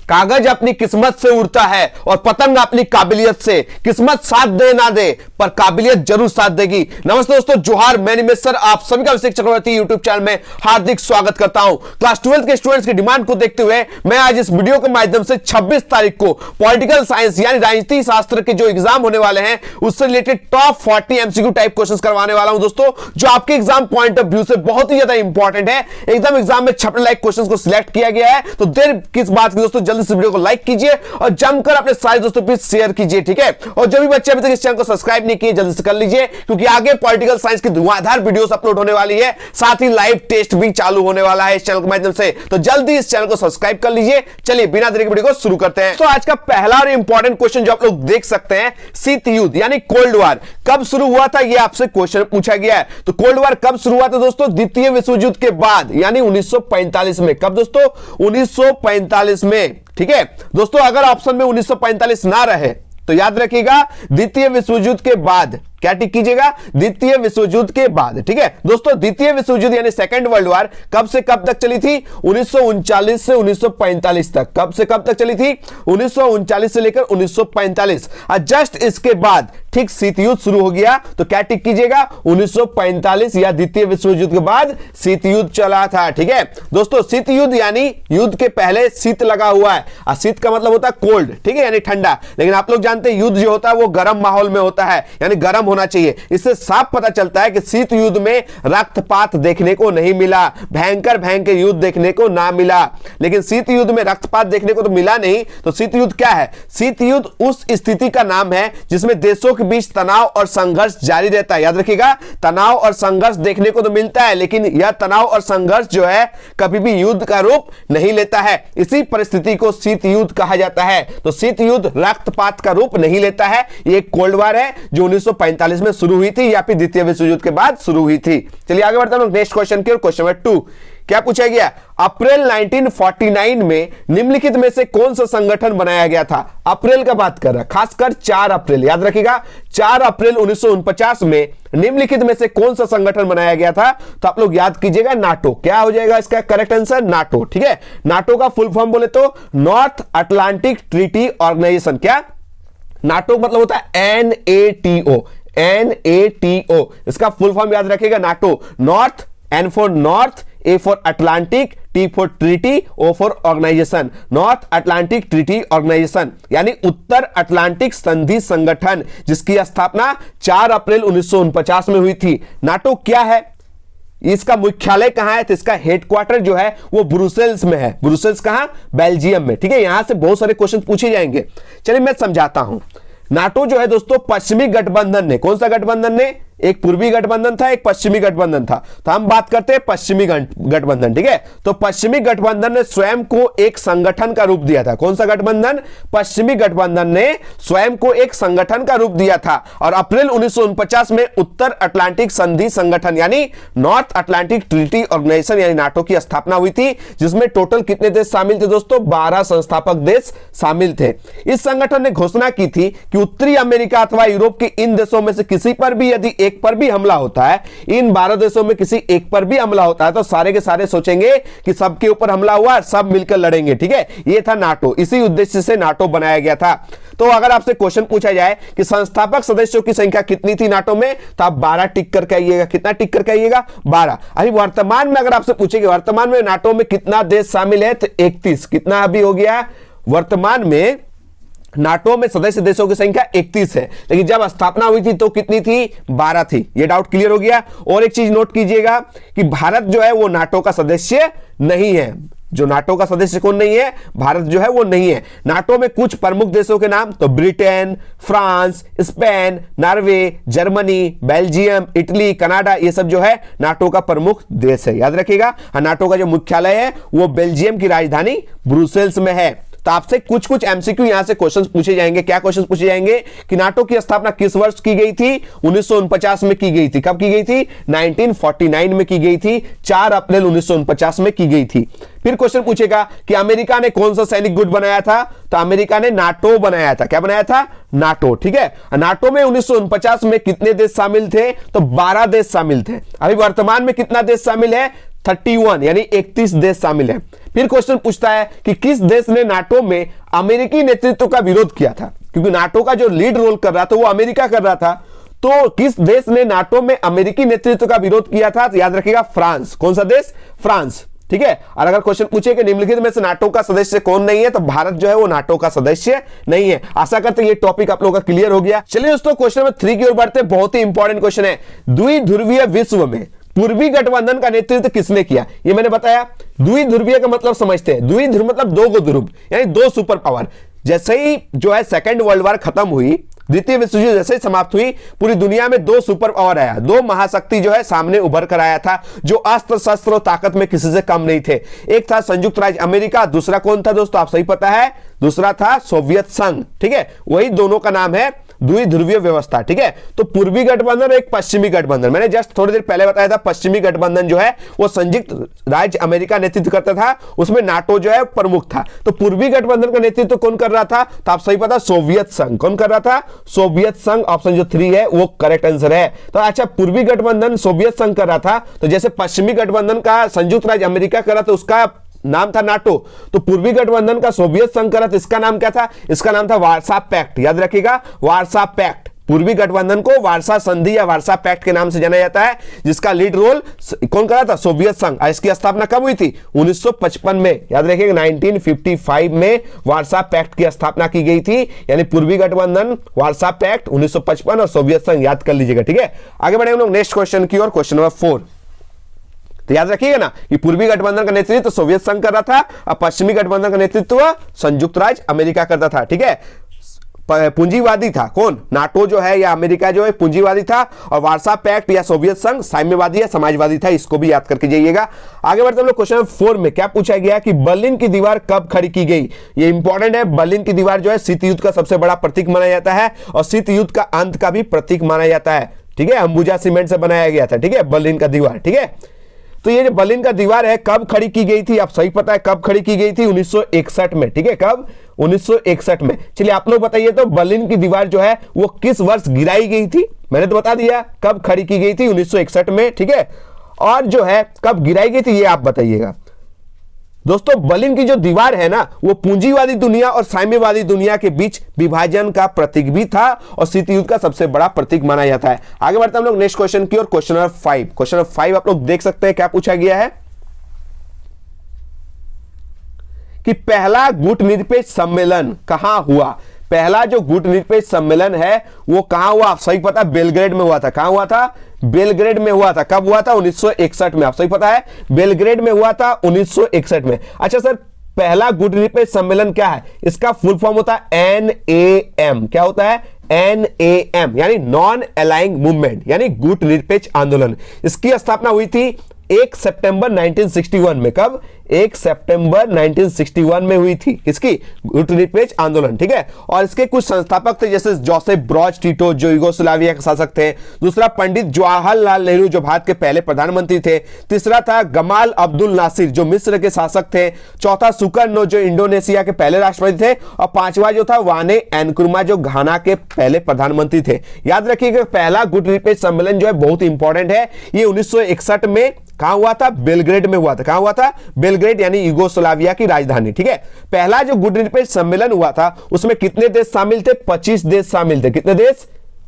कागज अपनी किस्मत से उड़ता है और पतंग अपनी काबिलियत से। किस्मत साथ दे ना दे पर काबिलियत जरूर साथ देगी। नमस्ते दोस्तों, जोहार। मैं निमेश सर आप सभी का अभिषेक चक्रवर्ती यूट्यूब चैनल में हार्दिक स्वागत करता हूं। क्लास 12 के स्टूडेंट्स की डिमांड को देखते हुए मैं आज इस वीडियो के माध्यम से 26 तारीख को पॉलिटिकल साइंस यानी राजनीति शास्त्र के जो एग्जाम होने वाले हैं उससे related top 40 MCQ type questions करवाने वाला हूं दोस्तों, जो आपके एग्जाम पॉइंट ऑफ व्यू से बहुत ही ज्यादा इंपॉर्टेंट है। एकदम एग्जाम में छपने लायक क्वेश्चंस को सिलेक्ट किया गया है, तो देर किस बात की दोस्तों, जल्दी से वीडियो को लाइक कीजिए और जमकर अपने सारे दोस्तों पे शेयर कीजिए, ठीक है। और जो भी बच्चे अभी तक इस चैनल को सब्सक्राइब नहीं किए जल्दी से कर लीजिए, क्योंकि आगे पॉलिटिकल साइंस की धुआंधार वीडियोस अपलोड होने वाली है, साथ ही लाइव टेस्ट भी चालू होने वाला है इस चैनल के माध्यम से, तो जल्दी इस चैनल को सब्सक्राइब कर लीजिए। चलिए बिना देरी के वीडियो को शुरू करते हैं। तो आज का पहला और इंपॉर्टेंट क्वेश्चन जो आप लोग देख सकते हैं, शीत युद्ध यानी कोल्ड वॉर कब शुरू हुआ था, यह आपसे क्वेश्चन पूछा गया है। तो कोल्ड वॉर कब शुरू हुआ था दोस्तों? द्वितीय विश्व युद्ध के बाद यानी 1945 में। कब दोस्तों? 1945 में, ठीक है दोस्तों। अगर ऑप्शन में 1945 ना रहे तो याद रखिएगा द्वितीय विश्व युद्ध के बाद। क्या टिक कीजिएगा? द्वितीय विश्व युद्ध के बाद, ठीक है दोस्तों। द्वितीय विश्व युद्ध यानी सेकंड वर्ल्ड वॉर कब से कब तक चली थी? 1939 से 1945 तक। कब से कब तक चली थी? 1939 से लेकर 1945। और जस्ट इसके बाद ठीक शीत युद्ध शुरू हो गया। तो क्या टिक कीजिएगा? 1945 या द्वितीय विश्व युद्ध के बाद शीत युद्ध चला था, ठीक है दोस्तों। शीत युद्ध यानी युद्ध के पहले शीत लगा हुआ है, और शीत का मतलब होता है कोल्ड, ठीक है, यानी ठंडा। लेकिन आप लोग जानते हैं युद्ध जो होता है वो गर्म माहौल में होता है, यानी गर्म होना चाहिए। इससे साफ पता चलता है कि शीत युद्ध में रक्तपात देखने को नहीं मिला, भयंकर भयंकर युद्ध देखने को ना मिला। लेकिन शीत युद्ध में रक्तपात देखने को तो मिला नहीं, तो शीत युद्ध क्या है? शीत युद्ध उस स्थिति का नाम है जिसमें देशों के बीच तनाव और संघर्ष जारी रहता है। याद रखिएगा, तनाव और संघर्ष देखने को तो मिलता है, लेकिन यह तनाव और संघर्ष जो है कभी भी युद्ध का रूप नहीं लेता है। इसी परिस्थिति को शीत युद्ध कहा जाता है। तो शीत युद्ध रक्तपात का रूप नहीं लेता है। ये एक कोल्ड वॉर है जो 1945 में शुरू हुई थी या फिर द्वितीय विश्व युद्ध के बाद शुरू हुई थी। चलिए आगे बढ़ते हैं नेक्स्ट क्वेश्चन की ओर। क्वेश्चन नंबर 2 क्या पूछा गया? अप्रैल 1949 में निम्नलिखित में से कौन सा संगठन बनाया गया था? अप्रैल का बात कर रहा है, खासकर 4 अप्रैल। याद रखिएगा 4 अप्रैल 1949 में निम्नलिखित में से कौन सा संगठन बनाया गया था? तो आप लोग याद कीजिएगा नाटो। क्या हो जाएगा इसका करेक्ट आंसर? नाटो, ठीक है। नाटो का फुल फॉर्म बोले तो नॉर्थ अटलांटिक ट्रीटी ऑर्गेनाइजेशन। क्या? नाटो मतलब होता है NATO, NATO। इसका फुल फॉर्म याद रखिएगा NATO. North, N for North, A for Atlantic, T for Treaty, O for Organization. North Atlantic Treaty Organization यानी उत्तर अटलांटिक संधि संगठन, जिसकी स्थापना 4 अप्रैल 1949 में हुई थी। नाटो क्या है? इसका मुख्यालय कहां है? तो इसका हेडक्वार्टर जो है वो ब्रुसेल्स में है। ब्रुसेल्स कहां? बेल्जियम में, ठीक है। यहां से बहुत सारे क्वेश्चन पूछे जाएंगे। चलिए मैं समझाता हूं। नाटो जो है दोस्तों पश्चिमी गठबंधन ने, कौन सा गठबंधन ने? एक पूर्वी गठबंधन था, एक पश्चिमी गठबंधन था। तो हम बात करते हैं पश्चिमी गठबंधन, ठीक है। तो पश्चिमी गठबंधन ने स्वयं को एक संगठन का रूप दिया था। कौन सा गठबंधन? पश्चिमी गठबंधन ने स्वयं को एक संगठन का रूप दिया था। और अप्रैल 1949 में उत्तर अटलांटिक संधि संगठन यानी नॉर्थ अटलांटिक ट्रीटी ऑर्गेनाइजेशन यानी नाटो की स्थापना हुई थी, जिसमें टोटल कितने देश शामिल थे दोस्तों? 12 संस्थापक देश शामिल थे। इस संगठन ने घोषणा की थी कि उत्तरी अमेरिका अथवा यूरोप के इन देशों में से किसी पर भी यदि एक पर भी हमला होता है, इन 12 देशों में किसी एक पर भी हमला होता है, तो सारे के सारे सोचेंगे कि सबके ऊपर हमला हुआ, सब मिलकर लड़ेंगे, ठीक है। ये था नाटो। इसी उद्देश्य से नाटो बनाया गया था। तो अगर आपसे क्वेश्चन पूछा जाए कि संस्थापक सदस्यों की संख्या कितनी थी नाटो में, तो आप 12 टिक करके आइएगा। कितना टिक करके आइएगा? 12। अभी वर्तमान में अगर आपसे पूछेंगे वर्तमान में नाटो में कितना देश शामिल है, तो 31। कितना अभी हो गया? वर्तमान में नाटो में सदस्य देशों की संख्या 31 है, लेकिन जब स्थापना हुई थी तो कितनी थी? 12 थी। ये डाउट क्लियर हो गया। और एक चीज नोट कीजिएगा कि भारत जो है वो नाटो का सदस्य नहीं है। जो नाटो का सदस्य कौन नहीं है? भारत जो है वो नहीं है। नाटो में कुछ प्रमुख देशों के नाम तो Britain, France, Spain, Norway, Germany, Belgium, Italy, Canada, ये सब जो है नाटो का प्रमुख देश है। याद रखिएगा। नाटो का जो मुख्यालय है वो बेल्जियम की राजधानी ब्रुसेल्स में है। तो आपसे कुछ कुछ एमसीक्यू यहां से क्वेश्चंस पूछे जाएंगे। क्या क्वेश्चंस पूछे जाएंगे कि नाटो की स्थापना किस वर्ष की गई थी? 1949 में की गई थी। कब की गई थी? 1949 में की गई थी। 4 अप्रैल 1949 में की गई थी। फिर क्वेश्चन पूछेगा कि अमेरिका ने कौन सा सैनिक गुट बनाया था? तो अमेरिका ने नाटो बनाया था। क्या बनाया था? नाटो, ठीक है। नाटो में 1949 में कितने देश शामिल थे? तो 12 देश शामिल थे। अभी वर्तमान में कितना देश शामिल है? 31 यानी 31 देश शामिल है। फिर क्वेश्चन पूछता है कि किस देश ने नाटो में अमेरिकी नेतृत्व का विरोध किया था, क्योंकि नाटो का जो लीड रोल कर रहा था वो अमेरिका कर रहा था। तो किस देश ने नाटो में अमेरिकी नेतृत्व का विरोध किया था? तो याद रखिएगा फ्रांस। कौन सा देश? फ्रांस। ठीक है। और अगर क्वेश्चन पूछे कि निम्नलिखित में से नाटो का सदस्य कौन नहीं है, तो भारत जो है वो नाटो का सदस्य नहीं है। आशा करते हैं ये टॉपिक आप लोगों का क्लियर हो गया। चलिए दोस्तों क्वेश्चन नंबर 3 की ओर बढ़ते हैं। बहुत ही इंपॉर्टेंट क्वेश्चन है। द्विध्रुवीय विश्व में पूर्वी गठबंधन का नेतृत्व किसने किया? ये मैंने बताया। द्विध्रुवीय का मतलब समझते हैं। द्विध्रुव मतलब दो को ध्रुव, यानी दो सुपर पावर। जैसे ही जो है सेकेंड वर्ल्ड वॉर खत्म हुई, द्वितीय विश्व युद्ध जैसे ही समाप्त हुई, पूरी दुनिया में दो सुपर पावर आया, दो महाशक्ति जो है सामने उभर कर आया था, जो अस्त्र शस्त्र और ताकत में किसी से कम नहीं थे। एक था संयुक्त राज्य अमेरिका, दूसरा कौन था दोस्तों? आप सही पता है, दूसरा था सोवियत संघ। ठीक है, वही दोनों का नाम है द्विध्रुवीय व्यवस्था। ठीक है, तो पूर्वी गठबंधन और एक पश्चिमी गठबंधन। मैंने जस्ट थोड़ी देर पहले बताया था पश्चिमी गठबंधन जो है वो संयुक्त राज्य अमेरिका नेतृत्व करता था, उसमें नाटो जो है प्रमुख था। तो पूर्वी गठबंधन का नेतृत्व कौन कर रहा था? तो आप सही पता, सोवियत संघ। कौन कर रहा था? सोवियत संघ। ऑप्शन जो 3 है वो करेक्ट आंसर है। तो अच्छा, पूर्वी गठबंधन सोवियत संघ कर रहा था, तो जैसे पश्चिमी गठबंधन का संयुक्त राज्य अमेरिका कर रहा था, उसका नाम था नाटो। तो पूर्वी गठबंधन का सोवियत संघ कर रहा था, इसका नाम क्या था? इसका नाम था वार्सा पैक्ट। याद रखिएगा, वार्सा पैक्ट। पूर्वी गठबंधन को वार्सा संधि या वार्सा पैक्ट के नाम से जाना जाता है, जिसका लीड रोल कौन कर रहा था? सोवियत संघ। इसकी स्थापना कब हुई थी? 1955 में। याद रखिएगा, 1955 में वार्सा पैक्ट की स्थापना की गई थी। यानी पूर्वी गठबंधन, वार्सा पैक्ट 1955 और सोवियत संघ याद कर लीजिएगा। ठीक है, आगे बढ़े हम लोग नेक्स्ट क्वेश्चन की ओर। Question number 4। तो याद रखिएगा ना कि पूर्वी गठबंधन का नेतृत्व सोवियत संघ कर रहा था और पश्चिमी गठबंधन का नेतृत्व संयुक्त राज्य अमेरिका करता था। ठीक है, पूंजीवादी था कौन? नाटो जो है या अमेरिका जो है पूंजीवादी था, और वार्सा पैक्ट या सोवियत संघ साम्यवादी या समाजवादी था। इसको भी याद करके जाइएगा। आगे बढ़ते हम लोग क्वेश्चन 4 में। क्या पूछा गया कि बर्लिन की दीवार कब खड़ी की गई? ये इंपॉर्टेंट है। बर्लिन की दीवार जो है शीत युद्ध का सबसे बड़ा प्रतीक माना जाता है और शीत युद्ध का अंत का भी प्रतीक माना जाता है। ठीक है, अंबुजा सीमेंट से बनाया गया था। ठीक है, बर्लिन का दीवार। ठीक है, तो ये जो बर्लिन का दीवार है कब खड़ी की गई थी? आप सही पता है कब खड़ी की गई थी? 1961 में। ठीक है, कब? 1961 में। चलिए आप लोग बताइए तो बर्लिन की दीवार जो है वो किस वर्ष गिराई गई थी? मैंने तो बता दिया कब खड़ी की गई थी, 1961 में। ठीक है, और जो है कब गिराई गई थी ये आप बताइएगा। दोस्तों बर्लिन की जो दीवार है ना, वो पूंजीवादी दुनिया और साम्यवादी दुनिया के बीच विभाजन का प्रतीक भी था और शीत युद्ध का सबसे बड़ा प्रतीक माना जाता है। आगे बढ़ते हैं हम लोग नेक्स्ट क्वेश्चन की ओर। Question number 5। क्वेश्चन नंबर 5 आप लोग देख सकते हैं क्या पूछा गया है कि पहला गुटनिरपेक्ष सम्मेलन कहां हुआ? पहला जो गुटनिरपेक्ष सम्मेलन है वो कहां हुआ? आप सही पता, बेलग्रेड में हुआ था। कहां हुआ था? बेलग्रेड में हुआ था। कब हुआ था? 1961 में। आप सही पता है, बेलग्रेड में हुआ था 1961 में। अच्छा सर, पहला गुटनिरपेक्ष सम्मेलन क्या है? इसका फुल फॉर्म होता है NAM। क्या होता है? NAM यानी नॉन अलाइंग मूवमेंट, यानी गुटनिरपेक्ष आंदोलन। इसकी स्थापना हुई थी 1 सितंबर 1961 में। कब? 1 सितंबर 1961 में हुई थी। इसकी गुटनिरपेक्ष आंदोलन। ठीक है, और इसके कुछ संस्थापक थे जैसे जोसेफ ब्रॉज टीटो जो युगोस्लाविया के शासक थे। दूसरा पंडित जवाहरलाल नेहरू जो भारत के पहले प्रधानमंत्री थे। तीसरा था गमाल अब्दुल नासिर जो मिस्र के शासक थे। चौथा सुकर्नो जो इंडोनेशिया के पहले राष्ट्रपति थे। और पांचवा जो था वाने एनक्रुमा जो घाना के पहले प्रधानमंत्री थे। याद रखिएगा, पहला गुटनिरपेक्ष सम्मेलन जो है बहुत इंपॉर्टेंट है। ये 1961 में कहां हुआ था? बेलग्रेड में हुआ था। कहां हुआ था? बेलग्रेड यानी युगोस्लाविया की राजधानी। ठीक है, पहला जो गुटनिरपेक्ष सम्मेलन हुआ था उसमें कितने देश शामिल थे? 25 देश शामिल थे। कितने देश?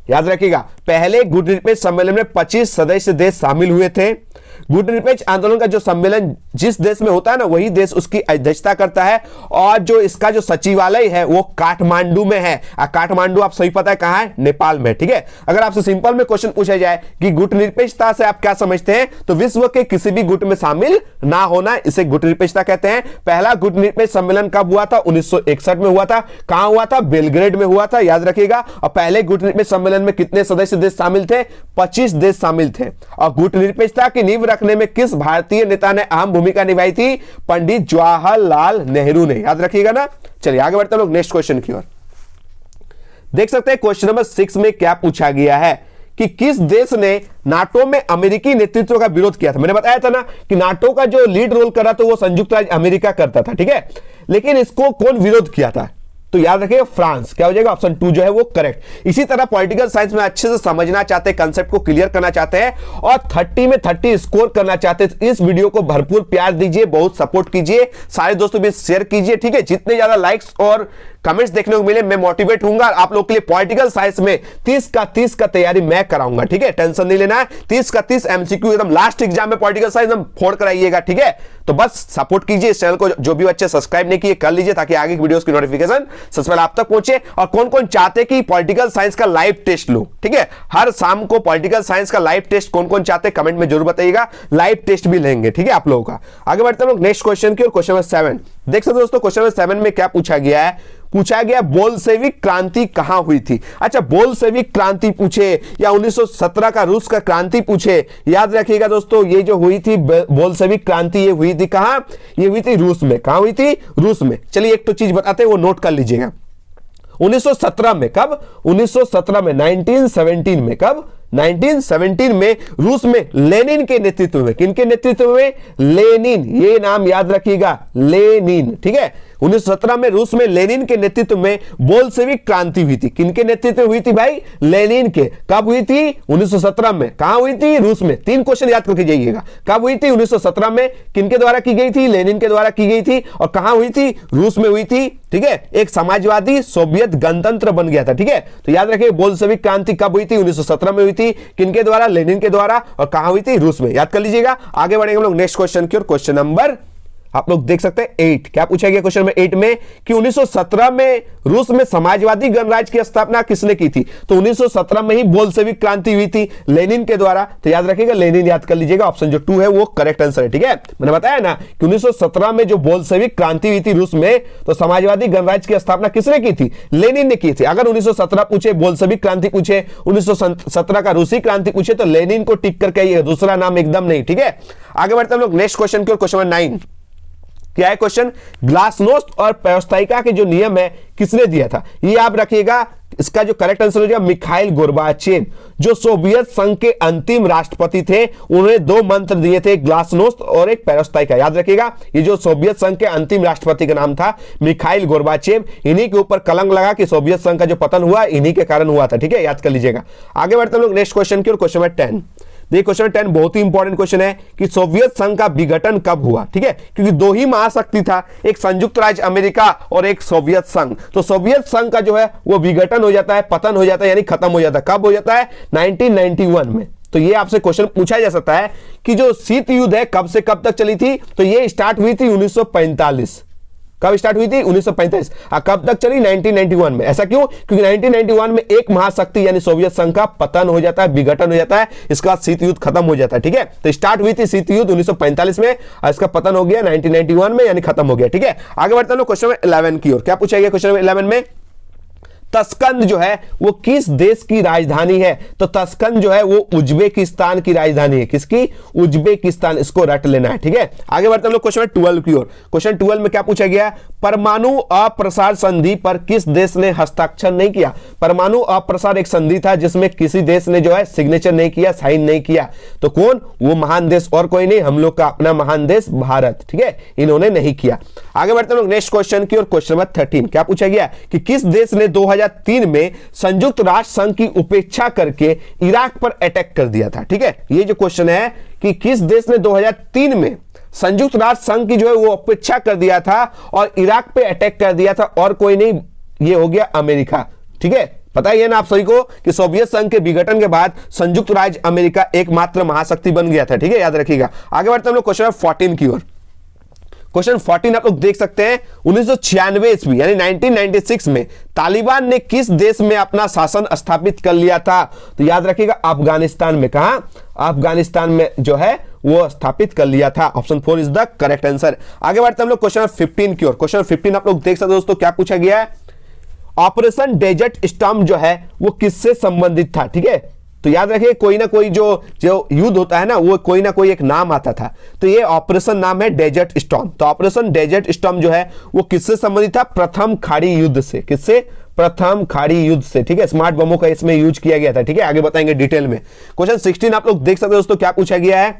याद रखिएगा, पहले गुटनिरपेक्ष सम्मेलन में 25 सदस्य देश शामिल हुए थे। गुटनिरपेक्ष आंदोलन का जो सम्मेलन जिस देश में होता है ना, वही देश उसकी अध्यक्षता करता है। और जो इसका जो सचिवालय है वो काठमांडू में है। काठमांडू आप सही पता है कहां है? नेपाल में। ठीक है, अगर आपसे सिंपल में क्वेश्चन पूछा जाए कि गुटनिरपेक्षता से आप क्या समझते हैं, तो विश्व के किसी भी गुट में शामिल ना होना, इसे गुटनिरपेक्षता कहते हैं। पहला गुटनिरपेक्ष सम्मेलन कब हुआ था? 1961 में हुआ था। कहां हुआ था? बेलग्रेड में हुआ था। याद रखिएगा, और पहले गुटनिरपेक्ष सम्मेलन में कितने सदस्य देश शामिल थे? 25 देश शामिल थे। और गुटनिरपेक्षता की नींव रखने में किस भारतीय नेता ने अहम भूमिका निभाई थी? पंडित जवाहरलाल नेहरू ने। याद रखिएगा ना। चलिए आगे बढ़ते हैं लोग नेक्स्ट क्वेश्चन की ओर। देख सकते हैं क्वेश्चन नंबर 6 में क्या पूछा गया है कि किस देश ने नाटो में अमेरिकी नेतृत्व का विरोध किया था? मैंने बताया था ना कि नाटो का जो लीड रोल कर रहा था वो संयुक्त राज्य अमेरिका करता था। ठीक है, लेकिन इसको कौन विरोध किया था? तो याद रखिएगा फ्रांस। क्या हो जाएगा? ऑप्शन 2 जो है वो करेक्ट। इसी तरह पॉलिटिकल साइंस में अच्छे से समझना चाहते हैं, कंसेप्ट को क्लियर करना चाहते हैं और 30 में 30 स्कोर करना चाहते हैं, तो इस वीडियो को भरपूर प्यार दीजिए, बहुत सपोर्ट कीजिए, सारे दोस्तों भी शेयर कीजिए, ठीक है। जितने ज्यादा लाइक्स और कमेंट्स देखने को मिले मैं मोटिवेट होऊंगा। आप लोग के लिए पॉलिटिकल साइंस में 30 का 30 का तैयारी मैं कराऊंगा, ठीक है। टेंशन नहीं लेना है, 30 का 30 एमसीक्यू एकदम लास्ट एग्जाम में पॉलिटिकल साइंस हम फोड़ कराइएगा, ठीक है। तो बस सपोर्ट कीजिए इस चैनल को, जो भी बच्चे सब्सक्राइब नहीं किए कर लीजिए ताकि आगे की वीडियोस की नोटिफिकेशन सबसे पहले आप तक पहुंचे। और कौन कौन चाहते कि पॉलिटिकल साइंस का लाइव टेस्ट लो, ठीक है, हर शाम को पॉलिटिकल साइंस का लाइव टेस्ट कौन कौन चाहते हैं कमेंट में जरूर बताइएगा, लाइव टेस्ट भी लेंगे, ठीक है आप लोगों का। आगे बढ़ते हैं लोग नेक्स्ट क्वेश्चन की ओर। क्वेश्चन नंबर 7 देख सकते हो दोस्तों। क्वेश्चन नंबर 7 में क्या पूछा गया है? पूछा गया बोल्शेविक क्रांति कहां हुई थी। अच्छा, बोल्शेविक क्रांति पूछे या 1917 का रूस का क्रांति पूछे, याद रखिएगा दोस्तों, ये जो हुई थी बोल्शेविक क्रांति ये हुई थी कहां? ये हुई थी रूस में। कहां हुई थी? रूस में। चलिए एक तो चीज बताते हैं, वो नोट कर लीजिएगा। 1917 में। कब? 1917 में, 1917 में। कब? 1917 में रूस में लेनिन के नेतृत्व में। किनके नेतृत्व में? लेनिन, ये नाम याद रखिएगा, लेनिन, ठीक है। 1917 में रूस में लेनिन के नेतृत्व में बोल्शेविक क्रांति हुई थी। किनके नेतृत्व में हुई थी भाई? लेनिन के। कब हुई थी? 1917 में। कहां हुई थी? रूस में। 3 क्वेश्चन याद करके जाइएगा। कब हुई थी? 1917 में। किनके द्वारा की गई थी? लेनिन के द्वारा की गई थी। और कहां हुई थी? रूस में हुई थी, ठीक है। एक समाजवादी सोवियत गणतंत्र बन गया था, ठीक है। तो याद रखिए बोल्शेविक क्रांति कब हुई थी? 1917 में हुई थी। किनके द्वारा? लेनिन के द्वारा। और कहां हुई थी? रूस में। याद कर लीजिएगा। आगे बढ़ेंगे हम लोग नेक्स्ट क्वेश्चन की ओर। क्वेश्चन नंबर आप लोग देख सकते हैं 8। क्या पूछा गया क्वेश्चन नंबर 8 में कि 1917 में रूस में समाजवादी गणराज्य की स्थापना किसने की थी? तो 1917 में ही बोल्शेविक क्रांति हुई थी लेनिन के द्वारा। तो याद रखिएगा लेनिन याद कर लीजिएगा। ऑप्शन जो 2 है वो करेक्ट आंसर है, ठीक है। मैंने बताया ना कि 1917 में जो बोल्शेविक क्रांति हुई थी रूस में, तो समाजवादी गणराज्य की स्थापना किसने की थी? लेनिन ने की थी। अगर 1917 पूछे, बोल्शेविक क्रांति पूछे, 1917 का रूसी क्रांति पूछे, तो लेनिन को टिक करके आइए, दूसरा नाम एकदम नहीं, ठीक है। आगे बढ़ते हम लोग नेक्स्ट क्वेश्चन की ओर। क्वेश्चन नंबर 9 क्या है क्वेश्चन? ग्लासनोस्ट और पेरोस्ताइका के जो नियम है किसने दिया था? ये आप रखिएगा। इसका जो करेक्ट आंसर हो जाएगा मिखाइल गोर्बाचेव, जो सोवियत संघ के अंतिम राष्ट्रपति थे। उन्होंने 2 मंत्र दिए थे, ग्लासनोस्ट और एक पेरोस्ताइका। याद रखिएगा, ये जो सोवियत संघ के अंतिम राष्ट्रपति का नाम था मिखाइल गोर्बाचेव। इन्हीं के ऊपर कलंक लगा कि सोवियत संघ का जो पतन हुआ इन्हीं के कारण हुआ था, ठीक है। याद कर लीजिएगा। आगे बढ़ते हम लोग नेक्स्ट क्वेश्चन की ओर। क्वेश्चन नंबर 10 देखिए। क्वेश्चन 10 बहुत ही इंपॉर्टेंट क्वेश्चन है कि सोवियत संघ का विघटन कब हुआ, ठीक है। क्योंकि 2 ही महाशक्ति था, एक संयुक्त राज्य अमेरिका और एक सोवियत संघ। तो सोवियत संघ का जो है वो विघटन हो जाता है, पतन हो जाता है, यानी खत्म हो जाता है। कब हो जाता है? 1991 में। तो ये आपसे क्वेश्चन पूछा जा सकता है कि जो शीत युद्ध है कब से कब तक चली थी? तो ये स्टार्ट हुई थी 1945। कब स्टार्ट हुई थी? 1945। कब तक चली? 1991 में। ऐसा क्यों? क्योंकि 1991 में एक महाशक्ति यानी सोवियत संघ का पतन हो जाता है, विघटन हो जाता है, इसका शीत युद्ध खत्म हो जाता है, ठीक है। तो स्टार्ट हुई थी शीत युद्ध 1945 में और इसका पतन हो गया 1991 में, यानी खत्म हो गया, ठीक है। आगे बढ़ते हैं क्वेश्चन नंबर 11 की ओर। क्या पूछा गया क्वेश्चन नंबर 11 में? तस्कंद जो है वो किस देश की राजधानी है? तो तस्कंद जो है वो उज्बेकिस्तान की राजधानी है। किसकी? उज्बेकिस्तान। इसको रट लेना है, ठीक है। आगे बढ़ते हम लोग क्वेश्चन 12 की ओर। क्वेश्चन 12 में क्या पूछा गया? परमाणु अप्रसार संधि पर किस देश ने हस्ताक्षर नहीं किया? परमाणु अप्रसार एक संधि था जिसमें किसी देश ने जो है सिग्नेचर नहीं किया, साइन नहीं किया। तो कौन? वो महान देश और कोई नहीं, हम लोग का अपना महान देश भारत, ठीक है। इन्होंने नहीं किया। आगे बढ़ते हम लोग नेक्स्ट क्वेश्चन की ओर। क्वेश्चन नंबर 13 क्या पूछा गया कि किस देश ने 2003 में संयुक्त राष्ट्र संघ की उपेक्षा करके इराक पर अटैक कर दिया था, ठीक है। ये जो क्वेश्चन है कि किस देश ने 2003 में संयुक्त राष्ट्र संघ की जो है वो उपेक्षा कर दिया था और इराक पे अटैक कर दिया था, और कोई नहीं, ये हो गया अमेरिका, ठीक है। पता ही है ना आप सभी को कि सोवियत संघ के विघटन के बाद संयुक्त राज्य अमेरिका एकमात्र महाशक्ति बन गया था, ठीक है। याद रखिएगा। आगे बढ़ते हम लोग क्वेश्चन 14 की ओर। क्वेश्चन 14 आप लोग देख सकते हैं 1996 ईस्वी यानी 1996 में तालिबान ने किस देश में अपना शासन स्थापित कर लिया था? तो याद रखिएगा अफगानिस्तान में। कहा? अफगानिस्तान में जो है वो स्थापित कर लिया था। Option 4 is the correct answer. आगे बढ़ते हम लोग क्वेश्चन 15 की ओर। क्वेश्चन 15 आप लोग देख सकते हैं दोस्तों, क्या पूछा गया है? ऑपरेशन डेजर्ट स्टॉर्म जो है वो किससे संबंधित था, ठीक है। तो याद रखिए कोई ना कोई जो युद्ध होता है ना वो कोई ना कोई एक नाम आता था, तो ये ऑपरेशन नाम है डेजर्ट स्टॉर्म। तो ऑपरेशन डेजर्ट स्टॉर्म जो है वो किससे संबंधित था? प्रथम खाड़ी युद्ध से। किससे? प्रथम खाड़ी युद्ध से, ठीक है। स्मार्ट बमों का इसमें यूज किया गया था, ठीक है। आगे बताएंगे डिटेल में। क्वेश्चन 16 आप लोग देख सकते हो दोस्तों, क्या पूछा गया है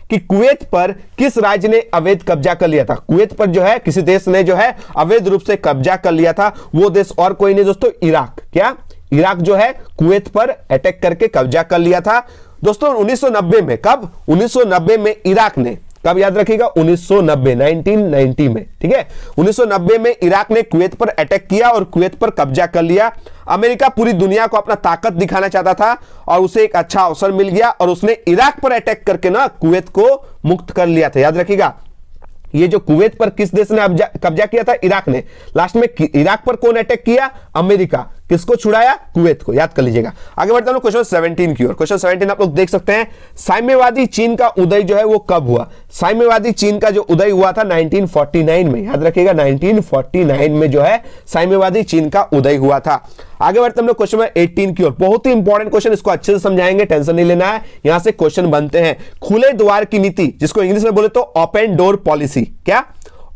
कि कुवैत पर किस राज्य ने अवैध कब्जा कर लिया था। कुवैत पर जो है किसी देश ने जो है अवैध रूप से कब्जा कर लिया था। वो देश और कोई नहीं दोस्तों, इराक। क्या इराक जो है कुवैत पर अटैक करके कब्जा कर लिया था दोस्तों 1990 में। कब? 1990 में इराक ने, कब याद रखिएगा, 1990 में, ठीक है। 1990 में इराक ने कुवैत पर अटैक किया और कुवैत पर कब्जा कर लिया। अमेरिका पूरी दुनिया को अपना ताकत दिखाना चाहता था और उसे एक अच्छा अवसर मिल गया और उसने इराक पर अटैक करके ना कुवैत को मुक्त कर लिया था। याद रखिएगा, ये जो कुवैत पर किस देश ने कब्जा किया था? इराक ने। लास्ट में इराक पर कौन अटैक किया? अमेरिका। किसको छुड़ाया? कुवैत को। याद कर लीजिएगा। आगे बढ़ते हैं क्वेश्चन 17 की ओर। क्वेश्चन 17 आप लोग देख सकते हैं, साम्यवादी चीन का उदय जो है वो कब हुआ? साम्यवादी चीन का जो उदय हुआ था 1949 में। याद रखिएगा 1949 में जो है साम्यवादी चीन का उदय हुआ था। आगे बढ़ते हम लोग क्वेश्चन 18 की ओर। बहुत ही इंपॉर्टेंट क्वेश्चन, इसको अच्छे से समझाएंगे, टेंशन नहीं लेना है। यहां से क्वेश्चन बनते हैं। खुले द्वार की नीति, जिसको इंग्लिश में बोले तो ओपन डोर पॉलिसी। क्या?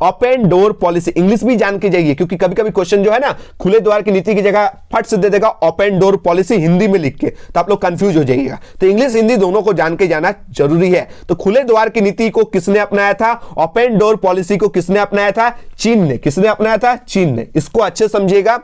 Open door policy. इंग्लिश भी जान के जाइए, क्योंकि कभी कभी क्वेश्चन जो है ना खुले द्वार की नीति की जगह फट से दे देगा ओपन डोर पॉलिसी हिंदी में लिख के, तो आप लोग कंफ्यूज हो जाइएगा। तो इंग्लिश हिंदी दोनों को जान के जाना जरूरी है। तो खुले द्वार की नीति को किसने अपनाया था? ओपन डोर पॉलिसी को किसने अपनाया था? चीन ने। किसने अपनाया था? चीन ने। इसको अच्छे समझिएगा।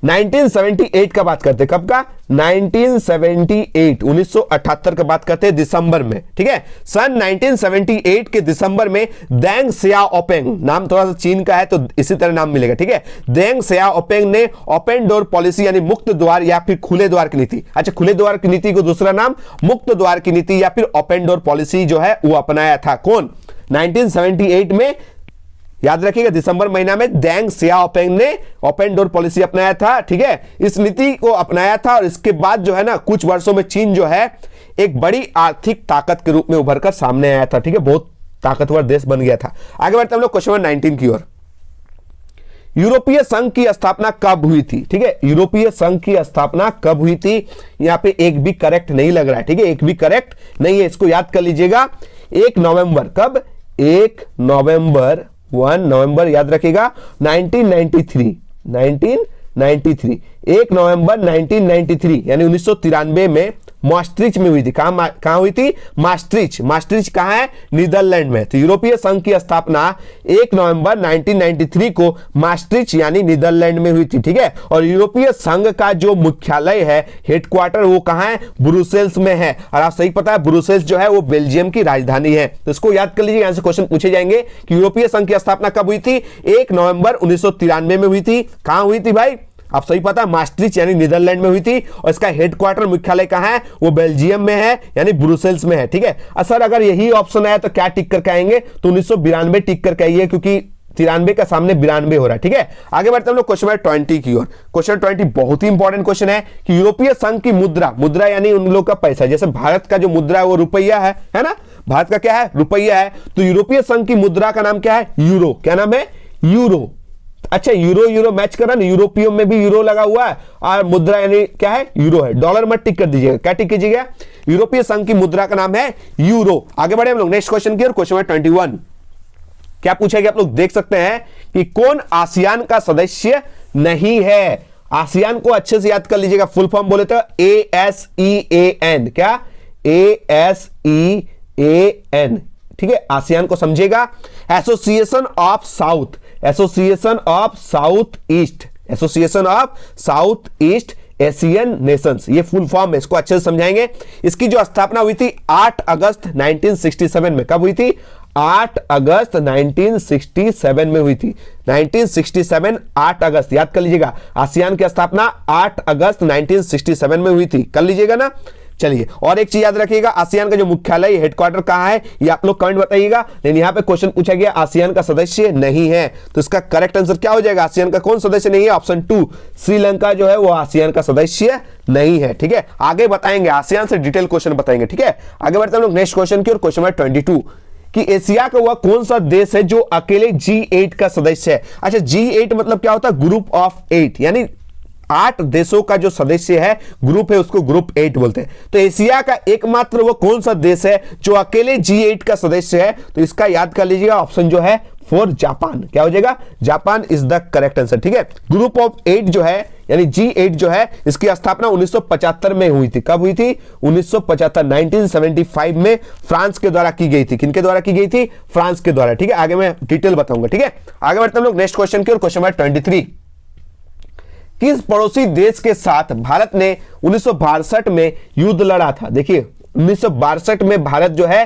1978 का बात करते हैं। कब का? 1978, 1978 का बात करते हैं दिसंबर में, ठीक है। सन 1978 के दिसंबर में देंग सियाओपिंग, नाम थोड़ा सा चीन का है तो इसी तरह नाम मिलेगा, ठीक है। देंग सियाओपिंग ने ओपन डोर पॉलिसी यानी मुक्त द्वार या फिर खुले द्वार की नीति, अच्छा खुले द्वार की नीति को दूसरा नाम मुक्त द्वार की नीति या फिर ओपन डोर पॉलिसी जो है वो अपनाया था। कौन? 1978 में, याद रखिएगा दिसंबर महीना में देंग सियाओपिंग ने ओपन डोर पॉलिसी अपनाया था, ठीक है। इस नीति को अपनाया था और इसके बाद जो है ना कुछ वर्षों में चीन जो है एक बड़ी आर्थिक ताकत के रूप में उभर कर सामने आया था, ठीक है। बहुत ताकतवर देश बन गया था। आगे बढ़ते हम लोग क्वेश्चन नंबर 19 की ओर। यूरोपीय संघ की स्थापना कब हुई थी? ठीक है, यूरोपीय संघ की स्थापना कब हुई थी? यहां पे एक भी करेक्ट नहीं लग रहा है, ठीक है, एक भी करेक्ट नहीं है। इसको याद कर लीजिएगा। 1 नवंबर। कब? 1 नवंबर, 1 नवंबर याद रखिएगा 1993, 1 नवंबर 1993 यानी 1993 में मास्ट्रिच में हुई थी। कहां हुई थी? मास्ट्रिच। मास्ट्रिच कहां है? नीदरलैंड में। तो यूरोपीय संघ की स्थापना 1 नवंबर 1993 को मास्ट्रिच यानी नीदरलैंड में हुई थी, ठीक है। और यूरोपीय संघ का जो मुख्यालय है, हेडक्वार्टर, वो कहां है? ब्रुसेल्स में है। और आप सही पता है ब्रुसेल्स जो है वो बेल्जियम की राजधानी है। तो इसको याद कर लीजिए, यहां से क्वेश्चन पूछे जाएंगे कि यूरोपीय संघ की स्थापना कब हुई थी? 1 नवंबर 1993 में हुई थी। कहां हुई थी भाई? आप सही पता, मास्ट्रिच यानी नीदरलैंड में हुई थी। और इसका हेडक्वार्टर मुख्यालय कहां है? वो बेल्जियम में है यानी ब्रुसेल्स में है, ठीक है। सर अगर यही ऑप्शन आया तो क्या टिक करके आएंगे? तो 1992 टिक करके आइए, क्योंकि 93 का सामने 92 हो रहा है, ठीक है। आगे बढ़ते हम लोग क्वेश्चन नंबर 20 की ओर। क्वेश्चन 20 बहुत ही इंपॉर्टेंट क्वेश्चन है कि यूरोपीय संघ की मुद्रा, मुद्रा यानी उन लोग का पैसा, जैसे भारत का जो मुद्रा है वो रुपया है ना, भारत का क्या है? रुपया है। तो यूरोपीय संघ की मुद्रा का नाम क्या है? यूरो। क्या नाम है? यूरो। अच्छा, यूरो मैच कर रहा है ना, यूरोपियम में भी यूरो लगा हुआ है और मुद्रा यानी क्या है? यूरो है। डॉलर मत टिक कर दीजिएगा। क्या टिक कीजिएगा? यूरोपीय संघ की मुद्रा का नाम है यूरो। आगे बढ़े हम लोग नेक्स्ट क्वेश्चन की ओर। क्वेश्चन नंबर 21 क्या पूछेगा? आप लोग देख सकते हैं कि कौन आसियान का सदस्य नहीं है। आसियान को अच्छे से याद कर लीजिएगा। फुल फॉर्म बोले तो ASEAN। क्या? ASEAN, ठीक है। आसियान को समझेगा। Association of south, association of south east, association of south east Asian Nations, ये फुल फॉर्म है। इसको अच्छे से समझाएंगे। इसकी जो स्थापना हुई थी 8 अगस्त 1967 में। कब हुई थी? 8 अगस्त 1967 में हुई थी। 1967 8 अगस्त याद कर लीजिएगा। आसियान की स्थापना 8 अगस्त 1967 में हुई थी। कर लीजिएगा ना। चलिए, और एक चीज याद रखिएगा, आसियान का जो मुख्यालय हेडक्वार्टर कहां है ये आप लोग कमेंट बताइएगा। लेकिन यहां पे क्वेश्चन पूछा गया आसियान का सदस्य नहीं है, तो इसका करेक्ट आंसर क्या हो जाएगा? आसियान का कौन सदस्य नहीं है? ऑप्शन 2 श्रीलंका जो है वो आसियान का सदस्य नहीं है, ठीक है। आगे बताएंगे, आसियान से डिटेल क्वेश्चन बताएंगे, ठीक है। आगे बढ़ते हैं हम लोग नेक्स्ट क्वेश्चन की ओर। क्वेश्चन नंबर 22 कि एशिया का वह कौन सा देश है जो अकेले G8 का सदस्य है। अच्छा, G8 मतलब क्या होता है? ग्रुप ऑफ 8, यानी 8 देशों का जो सदस्य है, ग्रुप है, उसको ग्रुप 8 बोलते हैं। तो एशिया का एकमात्र वो कौन सा देश है जो अकेले G8 का सदस्य है? तो इसका याद कर लीजिएगा, ऑप्शन जो है फॉर जापान। क्या हो जाएगा? Japan is the correct answer. ठीक है, ग्रुप ऑफ 8 जो है यानी G8 जो है इसकी स्थापना 1975 में हुई थी। कब हुई थी? 1975, 1975 में फ्रांस के द्वारा की गई थी। किनके द्वारा की गई थी? फ्रांस के द्वारा। ठीक है, आगे मैं डिटेल बताऊंगा। ठीक है, आगे बढ़ते हम लोग नेक्स्ट क्वेश्चन की ओर। क्वेश्चन नंबर 23, किस पड़ोसी देश के साथ भारत ने 1962 में युद्ध लड़ा था? देखिए 1962 में भारत जो है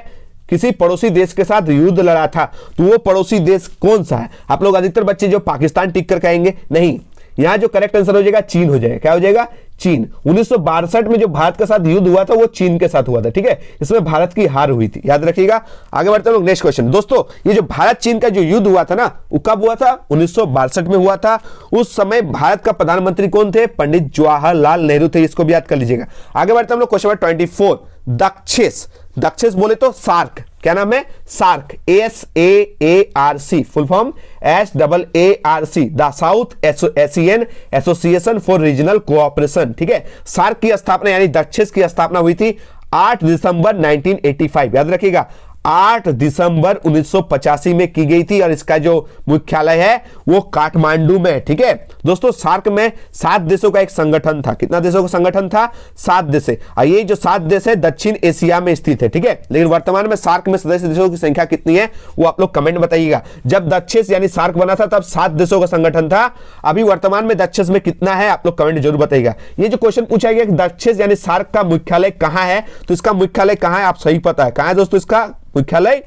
किसी पड़ोसी देश के साथ युद्ध लड़ा था, तो वो पड़ोसी देश कौन सा है? आप लोग अधिकतर बच्चे जो पाकिस्तान टिक कर कहेंगे, नहीं, यहां जो करेक्ट आंसर हो जाएगा चीन हो जाएगा। क्या हो जाएगा? चीन। 1962 में जो भारत के साथ युद्ध हुआ था वो चीन के साथ हुआ था। ठीक है, इसमें भारत की हार हुई थी, याद रखिएगा। आगे बढ़ते हैं लोग नेक्स्ट क्वेश्चन। दोस्तों ये जो भारत चीन का जो युद्ध हुआ था ना, वो कब हुआ था? 1962 में हुआ था। उस समय भारत का प्रधानमंत्री कौन थे? पंडित जवाहरलाल नेहरू थे। इसको भी याद कर लीजिएगा। आगे बढ़ते हैं हम लोग क्वेश्चन नंबर 24, दक्षिस। दक्षिस बोले तो सार्क। क्या नाम है? SAARC. SAARC, full form SAARC, the south Asian association for regional cooperation. ठीक है, सार्क की स्थापना यानी दक्षिस की स्थापना हुई थी 8 दिसंबर 1985। याद रखिएगा 8 दिसंबर 1985 में की गई थी और इसका जो मुख्यालय है वो काठमांडू में। ठीक है दोस्तों, सार्क में 7 देशों का एक संगठन था। कितना देशों का संगठन था? 7 देश। ये जो 7 देश है दक्षिण एशिया में स्थित है। ठीक है, लेकिन वर्तमान में सार्क में सदस्य देशों की संख्या कितनी है वो आप लोग कमेंट बताइएगा। जब दक्षिण यानी सार्क बना था तब 7 देशों का संगठन था। अभी वर्तमान में दक्षिण में कितना है आप लोग कमेंट जरूर बताइएगा। ये जो क्वेश्चन पूछा गया कि दक्षिण यानी सार्क का मुख्यालय कहां है, तो इसका मुख्यालय कहां है? आप सही पता है कहां है दोस्तों इसका मुख्यालय?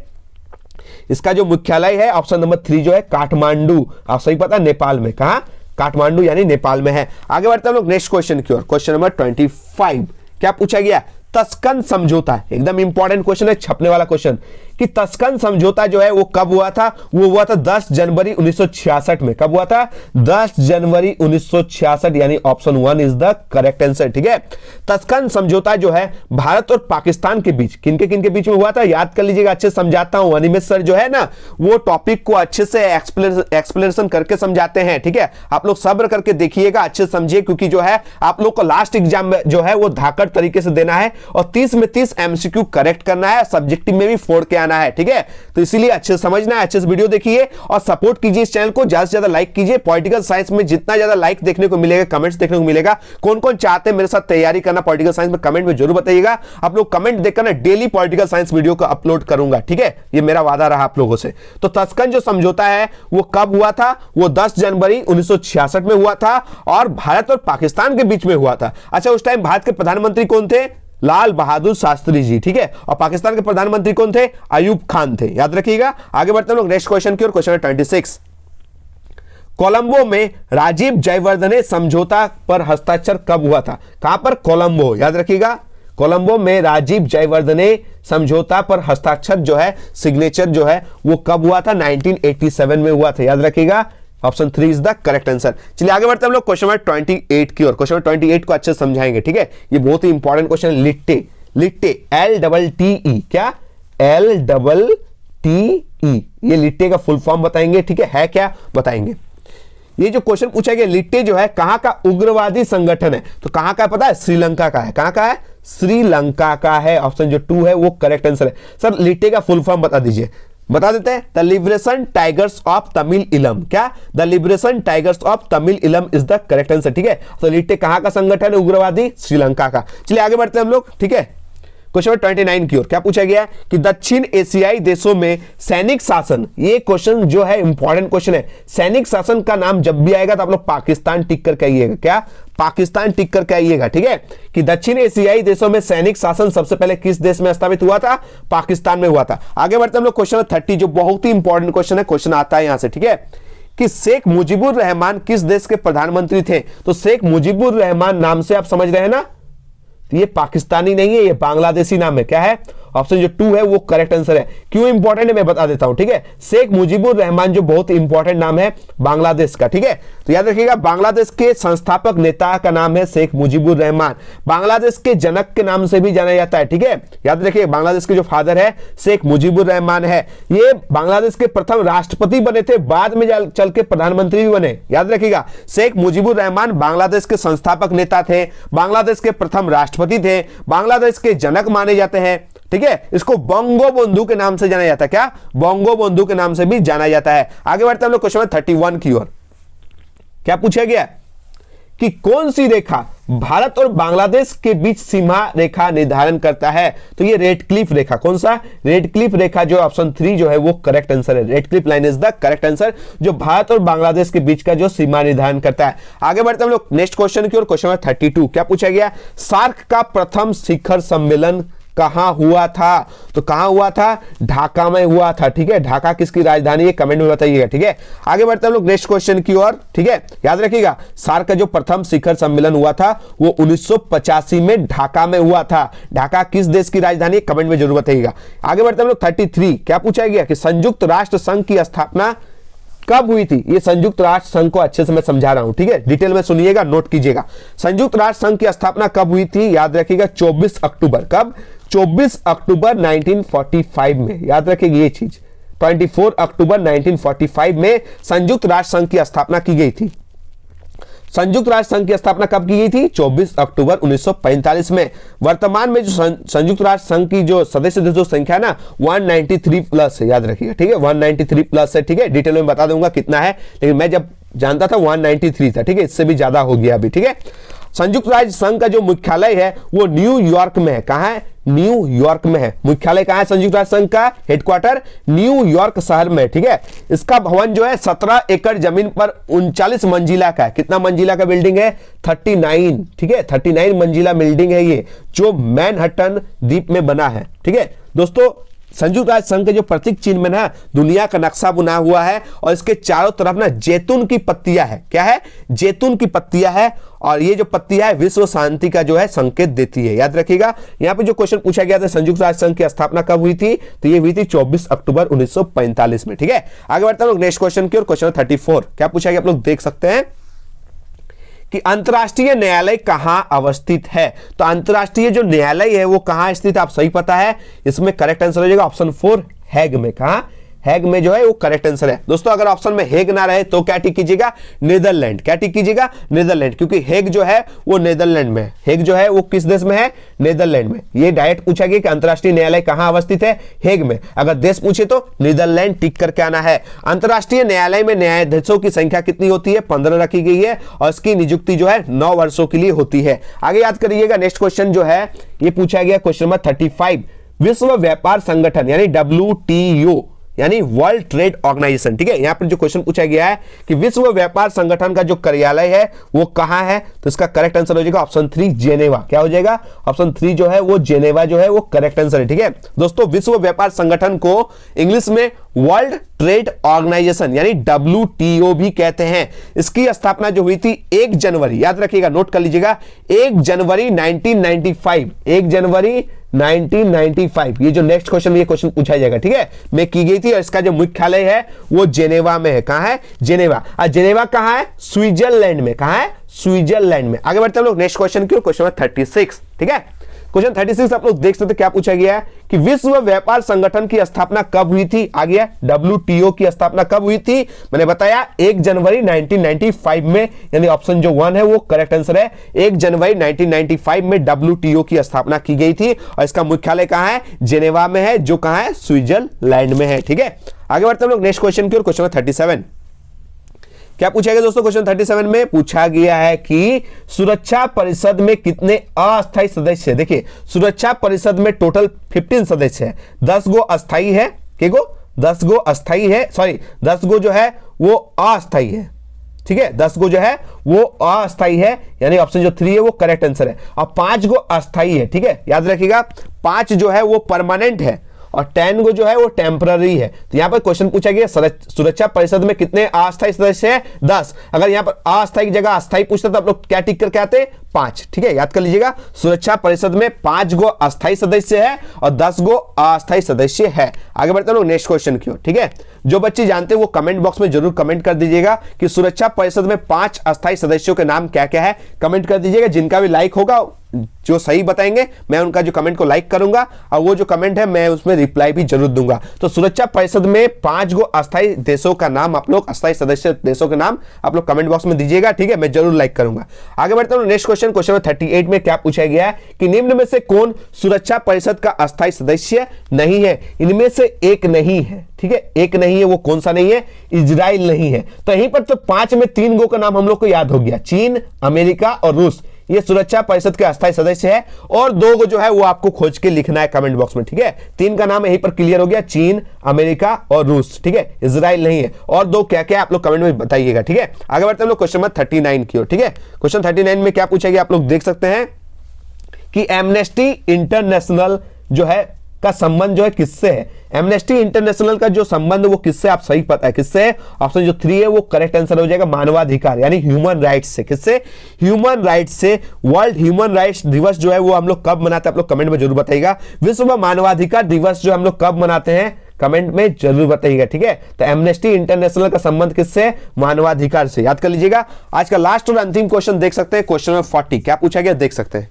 इसका जो मुख्यालय है ऑप्शन नंबर 3 जो है काठमांडू। आप सही पता है, नेपाल में। कहां? काठमांडू यानी नेपाल में है। आगे बढ़ते हैं हम लोग नेक्स्ट क्वेश्चन की ओर। क्वेश्चन नंबर 25, क्या पूछा गया? तस्कन समझौता। एकदम इंपॉर्टेंट क्वेश्चन है, छपने वाला क्वेश्चन, कि तस्कन समझौता जो है वो कब हुआ था? वो हुआ था 10 जनवरी 1966 में। कब हुआ था? 10 जनवरी 1966 यानी option 1 is the correct answer. ठीक है, तस्कन समझौता जो है भारत और पाकिस्तान के बीच किनके बीच में हुआ था? याद कर लीजिएगा, अच्छे समझाता हूं। अनिमेश सर जो है ना वो टॉपिक को अच्छे से एक्सप्लेनेशन करके समझाते हैं। ठीक है, आप लोग सब्र करके देखिएगा, अच्छे समझिए, क्योंकि जो है आप लोग को लास्ट एग्जाम में जो है वो धाकड़ तरीके से देना है और 30 में 30 MCQ करेक्ट करना है, सब्जेक्टिव में भी 4 के आना है। ठीक है, तो इसीलिए अच्छे से समझना है, अच्छे से वीडियो देखिए और सपोर्ट कीजिए इस चैनल को, ज्यादा से ज्यादा लाइक कीजिए। पॉलिटिकल साइंस में जितना ज्यादा लाइक देखने को मिलेगा, कमेंट्स देखने को मिलेगा, कौन कौन चाहते हैं मेरे साथ तैयारी करना पॉलिटिकल साइंस में, कमेंट में जरूर बताइएगा। आप लोग कमेंट देखकर ना डेली पॉलिटिकल साइंस वीडियो को अपलोड करूंगा। ठीक है, ये मेरा वादा रहा आप लोगों से। तो तस्कन जो समझौता है वो कब हुआ था? वो 10 जनवरी 1966 में हुआ था और भारत और पाकिस्तान के बीच में हुआ था। अच्छा, उस टाइम भारत के प्रधानमंत्री कौन थे? लाल बहादुर शास्त्री जी। ठीक है, और पाकिस्तान के प्रधानमंत्री कौन थे? अयूब खान थे। याद रखिएगा। आगे बढ़ते हैं लोग नेक्स्ट क्वेश्चन की ओर। क्वेश्चन 26, कोलंबो में राजीव जयवर्धने समझौता पर हस्ताक्षर कब हुआ था? कहां पर? कोलंबो। याद रखिएगा, कोलंबो में राजीव जयवर्धने समझौता पर हस्ताक्षर जो है, सिग्नेचर जो है वो कब हुआ था? 1987 में हुआ था। याद रखिएगा, option 3 is the correct answer. चलिए आगे बढ़ते हैं हम लोग क्वेश्चन नंबर 28 की ओर। क्वेश्चन नंबर 28 को अच्छे से समझाएंगे। ठीक है, ये बहुत ही इंपॉर्टेंट क्वेश्चन है। लिट्टे, लिट्टे LTTE, क्या? LTTE, ये लिट्टे का फुल फॉर्म बताएंगे। ठीक है क्या बताएंगे? ये जो क्वेश्चन पूछा गया, लिट्टे जो है कहां का उग्रवादी संगठन है? तो कहां का पता है? श्रीलंका का है। कहां का है? श्रीलंका का है। ऑप्शन जो 2 है वो करेक्ट आंसर है। सर लिट्टे का फुल फॉर्म बता दीजिए। बता देते हैं, the liberation tigers of Tamil इलम। क्या? The liberation tigers of Tamil इलम इज द करेक्ट आंसर। ठीक है, तो लिट्टे कहां का संगठन है उग्रवादी? श्रीलंका का। चलिए आगे बढ़ते हैं हम लोग। ठीक है, क्वेश्चन 29 की ओर। क्या पूछा गया कि दक्षिण एशियाई देशों में सैनिक शासन, ये क्वेश्चन जो है इंपॉर्टेंट क्वेश्चन है। सैनिक शासन का नाम जब भी आएगा तो आप लोग पाकिस्तान टिक कर कहिएगा। क्या? पाकिस्तान टिक कर कहिएगा। ठीक है, कि दक्षिण एशियाई देशों में सैनिक शासन सबसे पहले किस देश में स्थापित हुआ था? पाकिस्तान में हुआ था। आगे बढ़ते हम लोग क्वेश्चन 30, जो बहुत ही इंपॉर्टेंट क्वेश्चन है, क्वेश्चन आता है यहां से। ठीक है, कि शेख मुजीबुर रहमान किस देश के प्रधानमंत्री थे? तो शेख मुजीबुर रहमान नाम से आप समझ रहे हैं ना, तो ये पाकिस्तानी नहीं है, ये बांग्लादेशी नाम है। क्या है? ऑप्शन जो 2 है वो करेक्ट आंसर है। क्यों इंपॉर्टेंट है मैं बता देता हूं। ठीक है, शेख मुजीबुर रहमान जो बहुत इंपॉर्टेंट नाम है बांग्लादेश का। ठीक है, तो याद रखिएगा, बांग्लादेश के संस्थापक नेता का नाम है शेख मुजीबुर रहमान। बांग्लादेश के जनक के नाम से भी जाना जाता है। ठीक है, याद रखिए, बांग्लादेश के जो फादर है शेख मुजीबुर रहमान है। ये बांग्लादेश के प्रथम राष्ट्रपति बने थे, बाद में चल के प्रधानमंत्री भी बने। याद रखिएगा, शेख मुजीबुर रहमान बांग्लादेश के संस्थापक नेता थे, बांग्लादेश के प्रथम राष्ट्रपति थे, बांग्लादेश के जनक माने जाते हैं। ठीक है, इसको बोंगो बंधु के नाम से जाना जाता है। क्या? बोंगो बंधु के नाम से भी जाना जाता है। आगे बढ़ते हैं हम लोग क्वेश्चन नंबर 31 की ओर। क्या पूछा गया कि कौन सी रेखा भारत और बांग्लादेश के बीच सीमा रेखा निर्धारण करता है? तो ये रेडक्लिफ रेखा। कौन सा? रेडक्लिफ रेखा, जो ऑप्शन 3 जो है वो करेक्ट आंसर है। Radcliffe line is the correct answer, जो भारत और बांग्लादेश के बीच का जो सीमा निर्धारण करता है। आगे बढ़ते हम लोग नेक्स्ट क्वेश्चन की ओर। क्वेश्चन नंबर 32 क्या पूछा गया? सार्क का प्रथम शिखर सम्मेलन कहां हुआ था? तो कहां हुआ था? ढाका में हुआ था। ठीक है, ढाका किसकी राजधानी है? कमेंट में बताइएगा। ठीक है, आगे बढ़ते हैं हम लोग नेक्स्ट क्वेश्चन की ओर। ठीक है, याद रखिएगा सार्क का जो प्रथम शिखर सम्मेलन हुआ था वो 1985 में ढाका में हुआ था। ढाका किस देश की राजधानी है? कमेंट में जरूर बताइएगा। आगे बढ़ते हैं हम लोग 33। क्या पूछा गया कि संयुक्त राष्ट्र संघ की स्थापना कब हुई थी? ये संयुक्त राष्ट्र संघ को अच्छे से मैं समझा रहा हूं, ठीक है, डिटेल में सुनिएगा, नोट कीजिएगा। संयुक्त राष्ट्र संघ की स्थापना कब हुई थी? याद रखिएगा 24 अक्टूबर। कब? 24 अक्टूबर 1945 में। याद रखिएगा ये चीज, 24 अक्टूबर 1945 में संयुक्त राष्ट्र संघ की स्थापना की गई थी। संयुक्त राष्ट्र संघ की स्थापना कब की गई थी? 24 अक्टूबर 1945 में। वर्तमान में जो संयुक्त राष्ट्र संघ की जो सदस्य देशों की संख्या है ना 193 प्लस है। याद रखिएगा, ठीक है, 193 प्लस है। ठीक है, डिटेल में बता दूंगा कितना है, लेकिन मैं जब जानता था 193 था। ठीक है, इससे भी ज्यादा हो गया अभी। ठीक है, संयुक्त राज्य संघ का जो मुख्यालय है वो न्यूयॉर्क में है। कहां है? न्यूयॉर्क में है। मुख्यालय कहां है संयुक्त राष्ट्र संघ का? हेडक्वार्टर न्यूयॉर्क शहर में। ठीक है, इसका भवन जो है 17 एकड़ जमीन पर 39 मंजिला का है। कितना मंजिला का बिल्डिंग है? 39। ठीक है, 39 मंजिला बिल्डिंग है ये, जो मैनहट्टन द्वीप में बना है। ठीक है दोस्तों, संयुक्त राष्ट्र संघ के जो प्रतीक चिन्ह में ना दुनिया का नक्शा बना हुआ है और इसके चारों तरफ ना जैतून की पत्तियां है। क्या है? जैतून की पत्तियां है, और ये जो पत्तियां है विश्व शांति का जो है संकेत देती है। याद रखिएगा, यहां पे जो क्वेश्चन पूछा गया था संयुक्त राष्ट्र संघ की स्थापना कब हुई थी, तो ये हुई थी 24 अक्टूबर 1945 में। ठीक है, आगे बढ़ते हैं लोग नेक्स्ट क्वेश्चन की ओर। क्वेश्चन 34 क्या पूछा गया आप लोग देख सकते हैं कि अंतरराष्ट्रीय न्यायालय कहां अवस्थित है? तो अंतरराष्ट्रीय जो न्यायालय है वो कहां स्थित है? आप सही पता है, इसमें करेक्ट आंसर हो जाएगा ऑप्शन 4 हैग में। कहां? हैग में जो है वो करेक्ट आंसर है। दोस्तों अगर ऑप्शन में हेग ना रहे तो क्या टिक कीजिएगा? नीदरलैंड। क्या टिक कीजिएगा? नीदरलैंड, क्योंकि हेग जो है वो नीदरलैंड में। हेग जो है वो किस देश में है? नीदरलैंड में। ये डायरेक्ट पूछा गया कि अंतरराष्ट्रीय न्यायालय कहां अवस्थित है? हेग में। अगर देश पूछे तो नीदरलैंड टिक करके आना है। अंतरराष्ट्रीय न्यायालय में न्यायाधीशों की संख्या कितनी होती है? 15 रखी गई है, और इसकी नियुक्ति जो है 9 वर्षों के लिए होती है। आगे याद करिएगा, नेक्स्ट क्वेश्चन जो है ये पूछा गया क्वेश्चन नंबर 35। विश्व व्यापार संगठन यानी WTO यानी वर्ल्ड ट्रेड ऑर्गेनाइजेशन। ठीक है, यहां पर जो क्वेश्चन पूछा गया है कि विश्व व्यापार संगठन का जो कार्यालय है वो कहां है, तो इसका करेक्ट आंसर हो जाएगा ऑप्शन 3 जेनेवा। क्या हो जाएगा? ऑप्शन 3 जो है वो जेनेवा जो है वो करेक्ट आंसर है। ठीक है दोस्तों, विश्व व्यापार संगठन को इंग्लिश में वर्ल्ड ट्रेड ऑर्गेनाइजेशन यानी WTO भी कहते हैं। इसकी स्थापना जो हुई थी 1 जनवरी, याद रखिएगा, नोट कर लीजिएगा, 1 जनवरी 1995। 1 जनवरी 1995। ये जो नेक्स्ट क्वेश्चन, ये क्वेश्चन पूछा जाएगा। ठीक है, मैं की गई थी, और इसका जो मुख्यालय है वो जेनेवा में है। कहां है? जेनेवा। और जेनेवा कहां है? स्विट्जरलैंड में। कहां है? स्विट्जरलैंड में। आगे बढ़ते हैं लोग नेक्स्ट क्वेश्चन की, क्वेश्चन 36। ठीक है, क्वेश्चन 36 आप लोग देख सकते हैं क्या पूछा गया है कि विश्व व्यापार संगठन की स्थापना कब हुई थी? आ गया, WTO की स्थापना कब हुई थी? मैंने बताया 1 जनवरी 1995 में, यानी ऑप्शन जो 1 है वो करेक्ट आंसर है। 1 जनवरी 1995 में WTO की स्थापना की गई थी, और इसका मुख्यालय कहां है? जेनेवा में है, जो कहां है? स्विट्जरलैंड में है। ठीक है, आगे बढ़ते हैं लोग नेक्स्ट क्वेश्चन की ओर। क्वेश्चन 37 क्या पूछा गया दोस्तों? क्वेश्चन 37 में पूछा गया है कि सुरक्षा परिषद में कितने अस्थायी सदस्य है? देखिए, सुरक्षा परिषद में टोटल 15 सदस्य है, 10 गो अस्थायी है। के गो? 10 गो अस्थायी है, सॉरी 10 गो जो है वो अस्थायी है। ठीक है, 10 गो जो है वो अस्थायी है, यानी ऑप्शन जो 3 है वो करेक्ट आंसर है। और 5 गो अस्थायी है। ठीक है, याद रखिएगा, 5 जो है वो परमानेंट है, और 10 गो जो है वो टेम्पररी है। तो यहां पर क्वेश्चन पूछा गया सुरक्षा परिषद में कितने अस्थायी सदस्य हैं? 10। अगर यहां पर अस्थायी की जगह अस्थायी पूछता तो आप लोग क्या टिक करके आते? 5। ठीक है, याद कर लीजिएगा, सुरक्षा परिषद में 5 गो अस्थायी सदस्य है और 10 गो अस्थायी सदस्य है। आगे बढ़ते हैं लोग नेक्स्ट क्वेश्चन की ओर। ठीक है जो बच्चे जानते हैं वो कमेंट बॉक्स में जरूर कमेंट कर दीजिएगा कि सुरक्षा परिषद में 5 अस्थायी सदस्यों के नाम क्या क्या है, कमेंट कर दीजिएगा। जिनका भी लाइक होगा, जो सही बताएंगे, मैं उनका जो कमेंट को लाइक करूंगा और वो जो कमेंट है मैं उसमें रिप्लाई भी जरूर दूंगा। तो सुरक्षा परिषद में 5 गो अस्थायी देशों का नाम आप लोग, अस्थायी सदस्य देशों के नाम आप लोग कमेंट बॉक्स में दीजिएगा, ठीक है, मैं जरूर लाइक करूंगा। आगे बढ़ता हूं नेक्स्ट क्वेश्चन नंबर 38 में क्या पूछा गया है कि निम्न में से कौन सुरक्षा परिषद का अस्थायी सदस्य नहीं है? इनमें से एक नहीं है, ठीक है, एक नहीं है। वो कौन सा नहीं है? इजराइल नहीं है। तो यहीं पर तो 5 में 3 गो का नाम हम लोग को याद हो गया, चीन, अमेरिका और रूस, ये सुरक्षा परिषद के अस्थायी सदस्य है। और 2 गो जो है वो आपको खोज के लिखना है कमेंट बॉक्स में, ठीक है। 3 का नाम यहीं पर क्लियर हो गया, चीन, अमेरिका और रूस, ठीक है, इजराइल नहीं है। और 2 क्या क्या है आप लोग कमेंट में बताइएगा, ठीक है। आगे बढ़ते हैं हम लोग क्वेश्चन नंबर 39 की ओर, ठीक है। क्वेश्चन 39 में क्या पूछा गया आप लोग देख सकते हैं कि एमनेस्टी इंटरनेशनल जो है का संबंध जो है किससे है? एमनेस्टी इंटरनेशनल का जो संबंध वो किससे, आप सही पता है किससे है? ऑप्शन जो 3 है वो करेक्ट आंसर हो जाएगा, मानवाधिकार यानी ह्यूमन राइट्स से। किससे? ह्यूमन राइट्स से। वर्ल्ड ह्यूमन राइट्स दिवस जो है वो हम लोग कब मनाते हैं आप लोग कमेंट में जरूर बताइएगा। विश्व मानवाधिकार दिवस जो हम लोग कब मनाते हैं कमेंट में जरूर बताइएगा, ठीक है। तो एमनेस्टी इंटरनेशनल का संबंध किससे? मानवाधिकार से, याद कर लीजिएगा। आज का लास्ट और अंतिम क्वेश्चन देख सकते हैं, क्वेश्चन नंबर 40 क्या पूछा गया देख सकते हैं।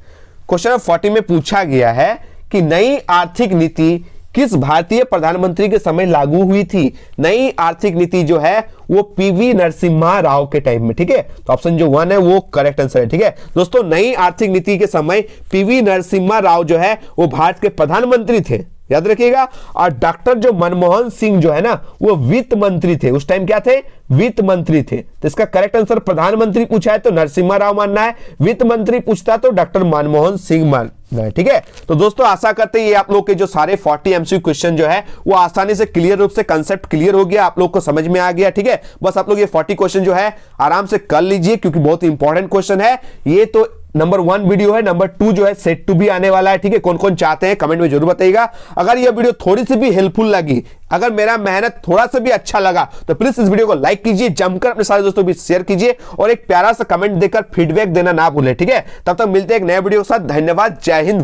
क्वेश्चन नंबर 40 में पूछा गया है कि नई आर्थिक नीति किस भारतीय प्रधानमंत्री के समय लागू हुई थी? नई आर्थिक नीति जो है वो पीवी नरसिम्हा राव के टाइम में, ठीक है। तो ऑप्शन जो 1 है वो करेक्ट आंसर है, ठीक है दोस्तों। नई आर्थिक नीति के समय पीवी नरसिम्हा राव जो है वो भारत के प्रधानमंत्री थे, याद रखिएगा। और डॉक्टर जो मनमोहन सिंह जो है ना वो वित्त मंत्री थे, उस टाइम क्या थे? वित्त मंत्री थे। तो इसका करेक्ट आंसर प्रधानमंत्री पूछा है तो नरसिम्हा राव मानना है, वित्त मंत्री पूछता तो डॉक्टर मनमोहन सिंह मानना है, ठीक है। तो दोस्तों आशा करते हैं ये आप लोग के जो सारे 40 एमसीक्यू क्वेश्चन जो है वो आसानी से क्लियर रूप से कंसेप्ट क्लियर हो गया, आप लोग को समझ में आ गया, ठीक है। बस आप लोग ये 40 क्वेश्चन जो है आराम से कर लीजिए क्योंकि बहुत इंपॉर्टेंट क्वेश्चन है ये। तो नंबर 1 वीडियो है, नंबर 2 जो है सेट 2 भी आने वाला है, ठीक है। कौन कौन चाहते हैं कमेंट में जरूर बताइएगा। अगर ये वीडियो थोड़ी सी भी हेल्पफुल लगी, अगर मेरा मेहनत थोड़ा सा भी अच्छा लगा तो प्लीज इस वीडियो को लाइक कीजिए, जमकर अपने सारे दोस्तों को भी शेयर कीजिए और एक प्यारा सा कमेंट देकर फीडबैक देना ना भूलें, ठीक है। तब तक मिलते हैं एक नए वीडियो के साथ। धन्यवाद, जय हिंद।